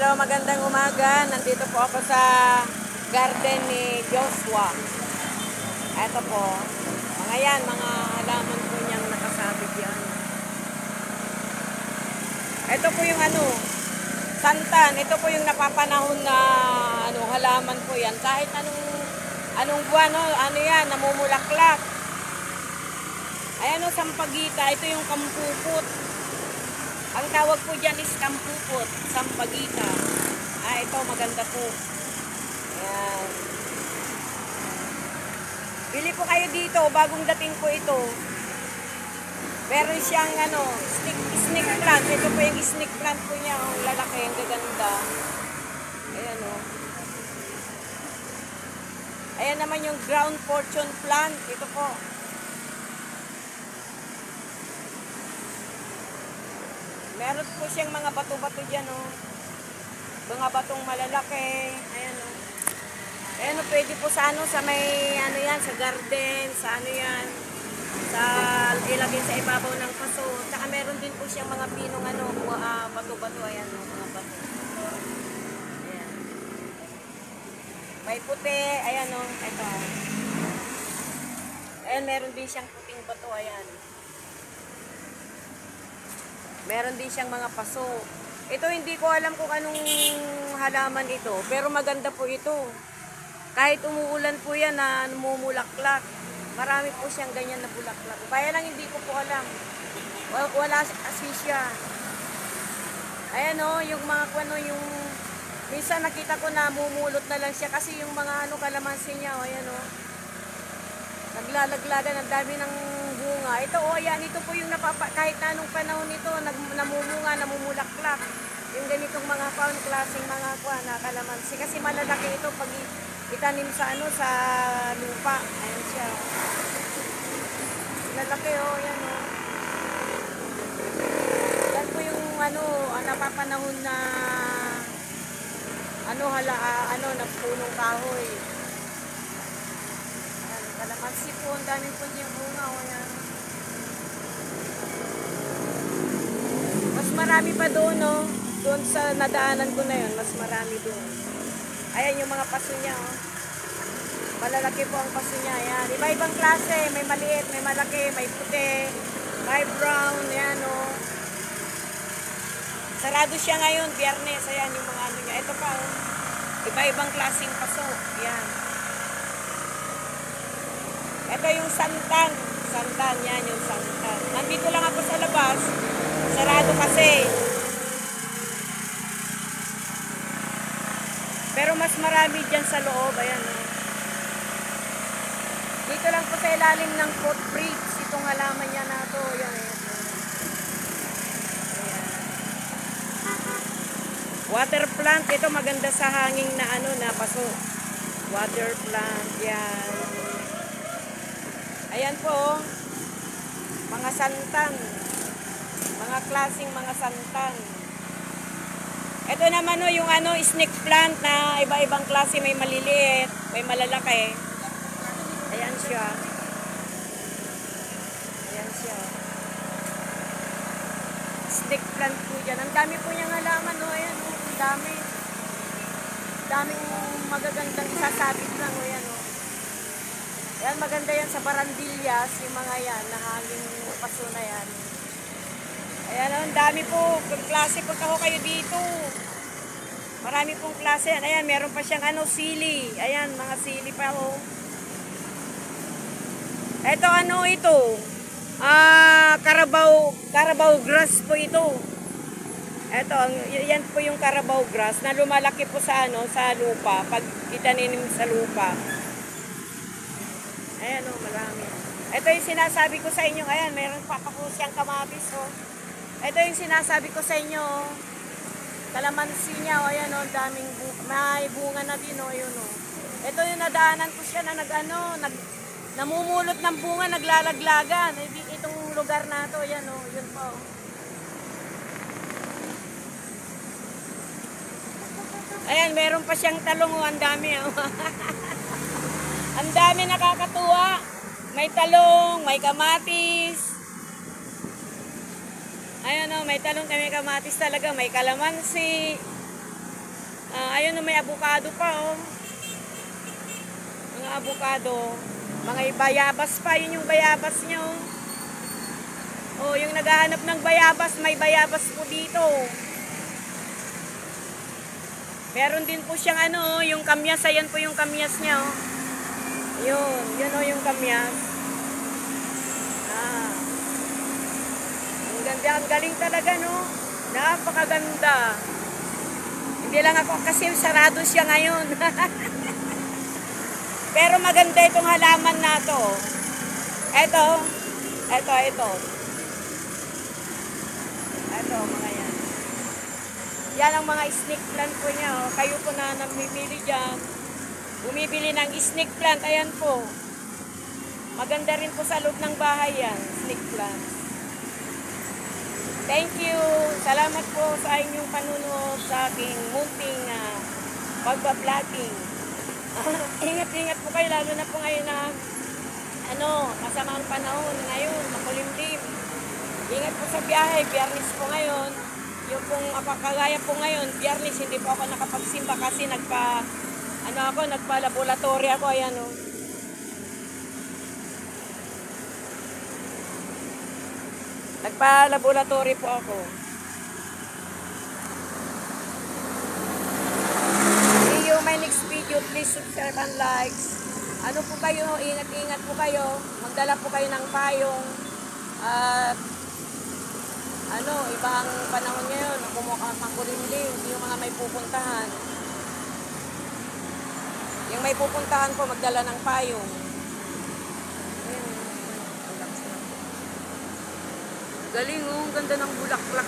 Hello, magandang umaga. Nandito po ako sa garden ni Joshua. Ito po. Mga yan, mga halaman po niyang nakasabit yan. Ito po yung santan. Ito po yung napapanahon na halaman po yan. Kahit anong buwan, yan, namumulaklak. Ayan sampagita. Ito yung kampupot. Ang tawag po dyan is kampupot, sampagita. Ito maganda po. Ayan. Bili po kayo dito, bagong dating po ito. Meron siyang snake plant. Ito po yung snake plant po niya. Ang lalaki, ang gaganda. Ayan o. Ayan naman yung ground fortune plant. Ito po. Meron po siyang mga bato-bato dyan, mga batong malalaki. Ayan, Ayan, pwede po sa sa may, yan, sa garden, sa yan, sa ilagay sa ibabaw ng paso. Saka meron din po siyang mga pinong, bato-bato, ayan, mga bato. Ayan. May puti, ayan, ito. Ayan, meron din siyang puting bato, ayan. Meron din siyang mga paso. Ito hindi ko alam kung anong halaman ito. Pero maganda po ito. Kahit umuulan po yan na namumulaklak. Marami po siyang ganyan na bulaklak. Kaya lang hindi ko po alam. Wala asisya. Ayan yung mga yung minsan nakita ko na mumulot na lang siya. Kasi yung mga kalamansi niya. Ayan naglalaglagan, ang dami ng bunga. Ito, ayan, ito po yung kahit na anong panahon nito, namumunga, namumulaklak. Yung ganitong mga klaseng mga na kalamansi. Kasi malalaki ito pag itanim sa sa lupa. Ayan siya. Malalaki, ayan, Yan po yung, napapanahon na, na punong kahoy. Kalamansi po, ang daming po yung bunga. Ayan. Mas marami pa doon, doon sa nadaanan ko na yun, mas marami doon. Ayan yung mga paso niya, Malalaki po ang paso niya. Ayan. Iba-ibang klase. May maliit, may malaki, may puti, may brown. Ayan, Sarado siya ngayon, Biyernes. Ayan yung mga niya. Ito pa, Iba-ibang klaseng paso. Ayan. Ito yung santan. Santan, yan yung santan. Nandito lang ako sa labas. Sarado kasi. Pero mas marami dyan sa loob. Ayan. Dito lang po sa ilalim ng footbridge. Itong halaman niya na ito. Ayan. Ayan. Water plant. Ito maganda sa hanging na na paso. Water plant. Yan. Ayan po, mga santan. Mga klaseng mga santan. Ito naman yung snake plant na iba-ibang klase. May maliliit, may malalaki. Ayan siya. Ayan siya. Snake plant po dyan. Ang dami po niyang halaman, Ayan, ang dami. Daming magagandang isasabit lang, Ayan, Yan, maganda yan sa barandillas, yung mga yan, nahanging paso na yan. Ayan, ang dami po, klase punta ko kayo dito. Marami pong klase yan. Ayan, meron pa siyang sili. Ayan, mga sili pa, Ito, ito? Carabao grass po ito. Ito, yan po yung Carabao grass na lumalaki po sa sa lupa, pag itaninim sa lupa. Ayan marami. Ito yung sinasabi ko sa inyo. Ayan, meron pa po siyang kamatis, Ito yung sinasabi ko sa inyo, Kalamansi niya, ayan daming may bunga na din, Ayun, Ito yung nadaanan ko siya na namumulot ng bunga, naglalaglagan. Itong lugar na to, ayan yun po. Ayan, meron pa siyang talong, ang dami, Ang dami, nakakatuwa. May talong, may kamatis. Ayan may talong, may kamatis talaga. May kalamansi. Ayun, may avocado pa, oh. Mga avocado. Mga bayabas pa. Yun yung bayabas nyo. Oh, yung naghahanap ng bayabas, may bayabas po dito. Meron din po siyang ano, yung kamyas. Ayan po yung kamyas niya, oh. Yun oh, yung kamyas. Ang ganda, ang galing talaga, no? Napakaganda. Hindi lang ako kasi sarado siya ngayon. Pero maganda itong halaman na to. Ito. Ito, mga yan. Yan ang mga snake plant po niya. Oh. Kayo po na namimili dyan. Bumibili ng snake plant. Ayan po. Maganda rin po sa loob ng bahay yan. Snake plant. Thank you. Salamat po sa inyong panunood sa aking munting pagbabloging. Ingat-ingat po kayo, lalo na po ngayon na masama ang panahon ngayon, makulimlim. Ingat po sa biyahe, Biyernes po ngayon. Yung pong kagaya po ngayon, Biyernes, hindi po ako nakapagsimba kasi nagpa-laboratory ako, ayan o. Nagpa-laboratory po ako. See you my next video. Please subscribe and likes. Ano po kayo, ingat-ingat po kayo. Magdala po kayo ng payong. At ibang panahon ngayon, kumukhang makulimlim, yung mga may pupuntahan. Yung may pupuntahan po, magdala ng payong. Galing, oh, ganda ng bulaklak